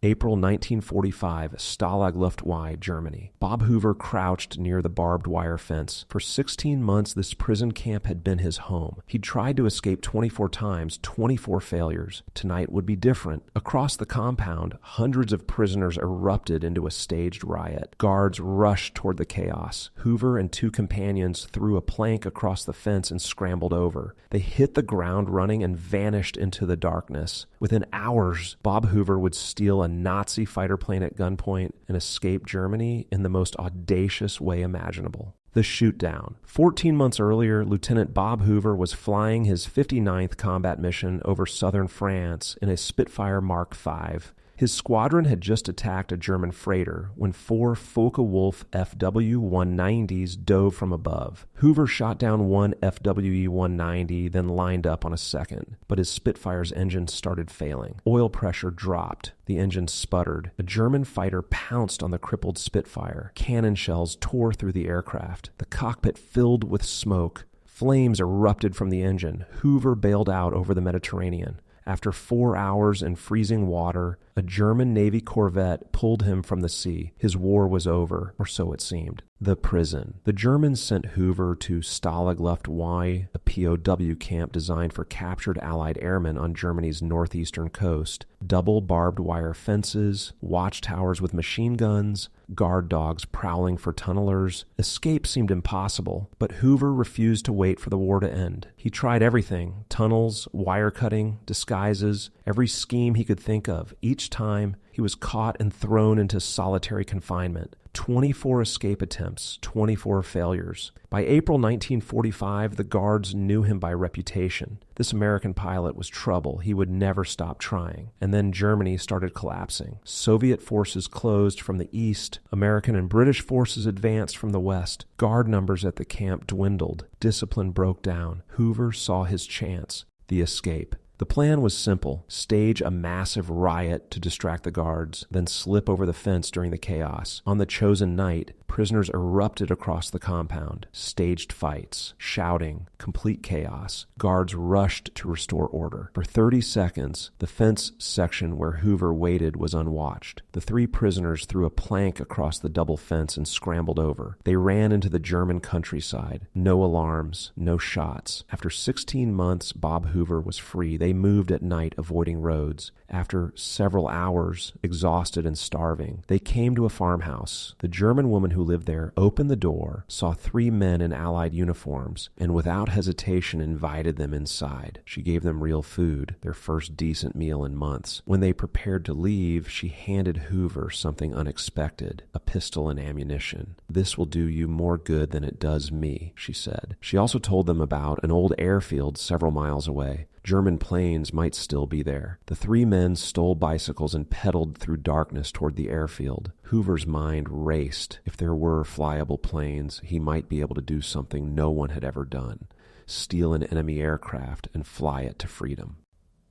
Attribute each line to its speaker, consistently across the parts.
Speaker 1: April 1945, Stalag Luft Y, Germany. Bob Hoover crouched near the barbed wire fence. For 16 months, this prison camp had been his home. He'd tried to escape 24 times, 24 failures. Tonight would be different. Across the compound, hundreds of prisoners erupted into a staged riot. Guards rushed toward the chaos. Hoover and two companions threw a plank across the fence and scrambled over. They hit the ground running and vanished into the darkness. Within hours, Bob Hoover would steal a Nazi fighter plane at gunpoint and escape Germany in the most audacious way imaginable. The shoot-down. 14 months earlier, Lieutenant Bob Hoover was flying his 59th combat mission over southern France in a Spitfire Mark V. His squadron had just attacked a German freighter when 4 Focke-Wulf FW-190s dove from above. Hoover shot down one FWE-190, then lined up on a second, but his Spitfire's engine started failing. Oil pressure dropped. The engine sputtered. A German fighter pounced on the crippled Spitfire. Cannon shells tore through the aircraft. The cockpit filled with smoke. Flames erupted from the engine. Hoover bailed out over the Mediterranean. After 4 hours in freezing water, a German Navy corvette pulled him from the sea. His war was over, or so it seemed. The prison. The Germans sent Hoover to Stalag Luft Y, a POW camp designed for captured Allied airmen on Germany's northeastern coast. Double barbed wire fences, watchtowers with machine guns, guard dogs prowling for tunnelers. Escape seemed impossible, but Hoover refused to wait for the war to end. He tried everything: tunnels, wire cutting, disguises, every scheme he could think of. Each time, he was caught and thrown into solitary confinement. 24 escape attempts, 24 failures. By April 1945, the guards knew him by reputation. This American pilot was trouble. He would never stop trying. And then Germany started collapsing. Soviet forces closed from the east. American and British forces advanced from the west. Guard numbers at the camp dwindled. Discipline broke down. Hoover saw his chance: the escape. The plan was simple: stage a massive riot to distract the guards, then slip over the fence during the chaos. On the chosen night, prisoners erupted across the compound. Staged fights, shouting, complete chaos. Guards rushed to restore order. For 30 seconds, the fence section where Hoover waited was unwatched. The 3 prisoners threw a plank across the double fence and scrambled over. They ran into the German countryside. No alarms, no shots. After 16 months, Bob Hoover was free. They moved at night, avoiding roads. After several hours, exhausted and starving, they came to a farmhouse. The German woman who lived there opened the door, saw 3 men in Allied uniforms, and without hesitation invited them inside. She gave them real food, their first decent meal in months. When they prepared to leave, she handed Hoover something unexpected: a pistol and ammunition. "This will do you more good than it does me," she said. She also told them about an old airfield several miles away. German planes might still be there. The 3 men stole bicycles and pedaled through darkness toward the airfield. Hoover's mind raced. If there were flyable planes, he might be able to do something no one had ever done: steal an enemy aircraft and fly it to freedom.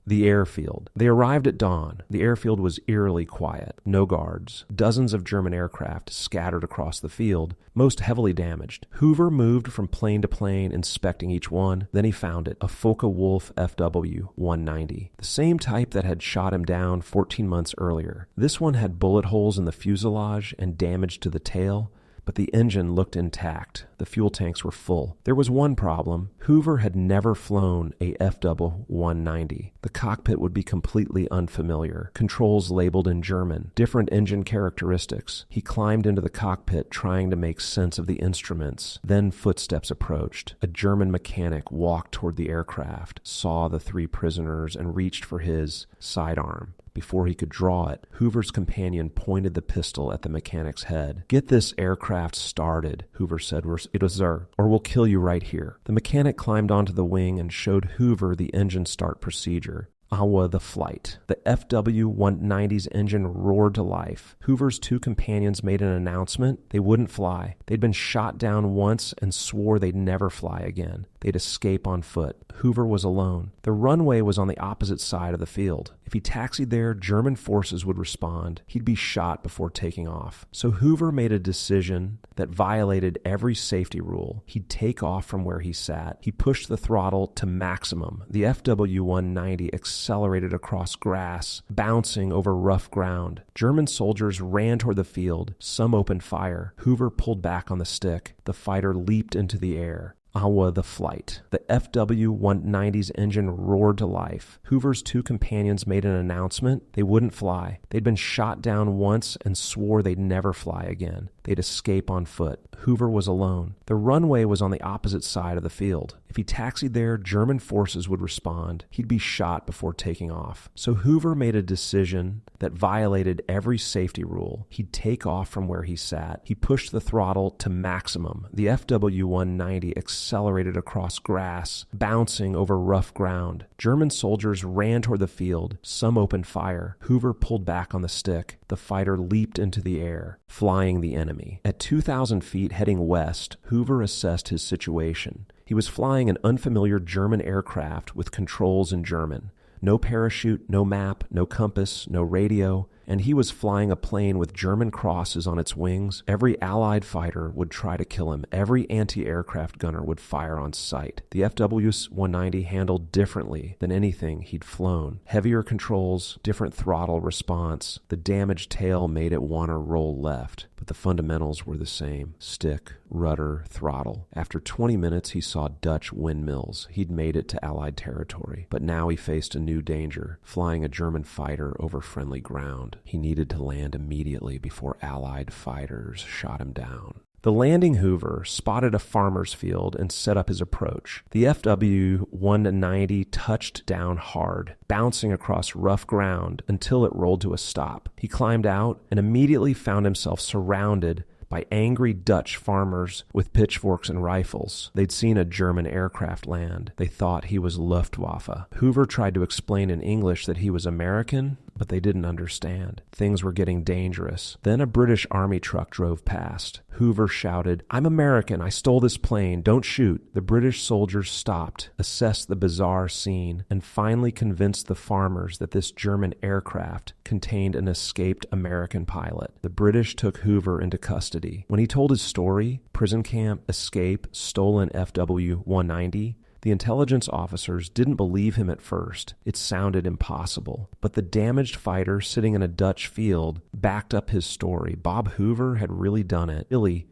Speaker 1: The airfield. They arrived at dawn. The airfield was eerily quiet. No guards. Dozens of German aircraft scattered across the field, most heavily damaged. Hoover moved from plane to plane, inspecting each one. Then he found it: a Focke-Wulf FW-190, the same type that had shot him down 14 months earlier. This one had bullet holes in the fuselage and damage to the tail, but the engine looked intact. The fuel tanks were full. There was one problem: Hoover had never flown a FW-190. The cockpit would be completely unfamiliar. Controls labeled in German. Different engine characteristics. He climbed into the cockpit, trying to make sense of the instruments. Then footsteps approached. A German mechanic walked toward the aircraft, saw the 3 prisoners, and reached for his sidearm. Before he could draw it, Hoover's companion pointed the pistol at the mechanic's head. "Get this aircraft started," Hoover said. "It was or we'll kill you right here." The mechanic climbed onto the wing and showed Hoover the engine start procedure. Awa the flight. The FW-190's engine roared to life. Hoover's 2 companions made an announcement: they wouldn't fly. They'd been shot down once and swore they'd never fly again. They'd escape on foot. Hoover was alone. The runway was on the opposite side of the field. If he taxied there, German forces would respond. He'd be shot before taking off. So Hoover made a decision that violated every safety rule. He'd take off from where he sat. He pushed the throttle to maximum. The FW-190 accelerated across grass, bouncing over rough ground. German soldiers ran toward the field. Some opened fire. Hoover pulled back on the stick. The fighter leaped into the air. Awa the flight. The FW-190's engine roared to life. Hoover's two companions made an announcement. They wouldn't fly. They'd been shot down once and swore they'd never fly again. They'd escape on foot. Hoover was alone. The runway was on the opposite side of the field. If he taxied there, German forces would respond. He'd be shot before taking off. So Hoover made a decision that violated every safety rule. He'd take off from where he sat. He pushed the throttle to maximum. The FW-190 accelerated across grass, bouncing over rough ground. German soldiers ran toward the field. Some opened fire. Hoover pulled back on the stick. The fighter leaped into the air, flying the enemy. At 2,000 feet heading west, Hoover assessed his situation. He was flying an unfamiliar German aircraft with controls in German. No parachute, no map, no compass, no radio, and he was flying a plane with German crosses on its wings. Every Allied fighter would try to kill him. Every anti-aircraft gunner would fire on sight. The FW-190 handled differently than anything he'd flown. Heavier controls, different throttle response. The damaged tail made it want to roll left, but the fundamentals were the same. Stick, rudder, throttle. After 20 minutes, he saw Dutch windmills. He'd made it to Allied territory, but now he faced a new danger, flying a German fighter over friendly ground. He needed to land immediately before Allied fighters shot him down. The landing Hoover spotted a farmer's field and set up his approach. The FW-190 touched down hard, bouncing across rough ground until it rolled to a stop. He climbed out and immediately found himself surrounded by angry Dutch farmers with pitchforks and rifles. They'd seen a German aircraft land. They thought he was Luftwaffe. Hoover tried to explain in English that he was American, but they didn't understand. Things were getting dangerous. Then a British Army truck drove past. Hoover shouted, "I'm American. I stole this plane. Don't shoot." The British soldiers stopped, assessed the bizarre scene, and finally convinced the farmers that this German aircraft contained an escaped American pilot. The British took Hoover into custody. When he told his story, prison camp, escape, stolen FW-190, the intelligence officers didn't believe him at first. It sounded impossible. But the damaged fighter sitting in a Dutch field backed up his story. Bob Hoover had really done it. Billy,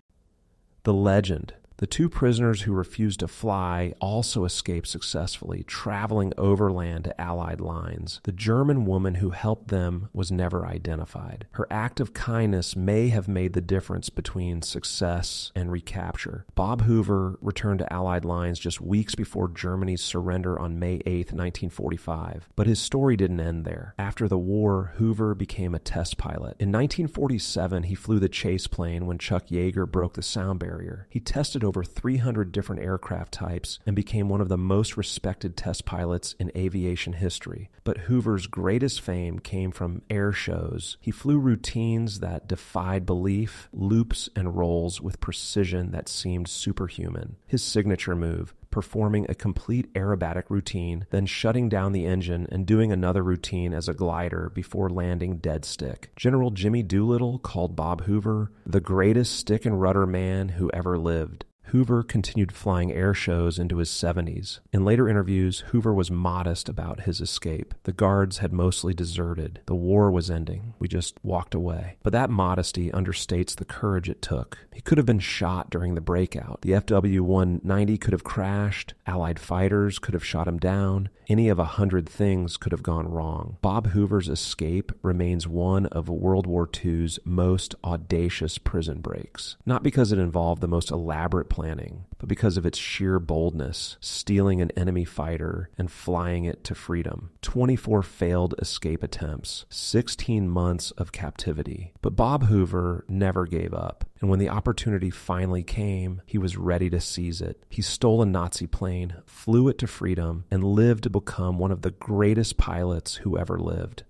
Speaker 1: the legend. The two prisoners who refused to fly also escaped successfully, traveling overland to Allied lines. The German woman who helped them was never identified. Her act of kindness may have made the difference between success and recapture. Bob Hoover returned to Allied lines just weeks before Germany's surrender on May 8, 1945. But his story didn't end there. After the war, Hoover became a test pilot. In 1947, he flew the chase plane when Chuck Yeager broke the sound barrier. He tested over 300 different aircraft types and became one of the most respected test pilots in aviation history. But Hoover's greatest fame came from air shows. He flew routines that defied belief, loops and rolls with precision that seemed superhuman. His signature move, performing a complete aerobatic routine, then shutting down the engine and doing another routine as a glider before landing dead stick. General Jimmy Doolittle called Bob Hoover the greatest stick and rudder man who ever lived. Hoover continued flying air shows into his 70s. In later interviews, Hoover was modest about his escape. The guards had mostly deserted. The war was ending. We just walked away. But that modesty understates the courage it took. He could have been shot during the breakout. The FW-190 could have crashed. Allied fighters could have shot him down. Any of 100 things could have gone wrong. Bob Hoover's escape remains one of World War II's most audacious prison breaks. Not because it involved the most elaborate planning, but because of its sheer boldness, stealing an enemy fighter and flying it to freedom. 24 failed escape attempts, 16 months of captivity. But Bob Hoover never gave up, and when the opportunity finally came, he was ready to seize it. He stole a Nazi plane, flew it to freedom, and lived to become one of the greatest pilots who ever lived.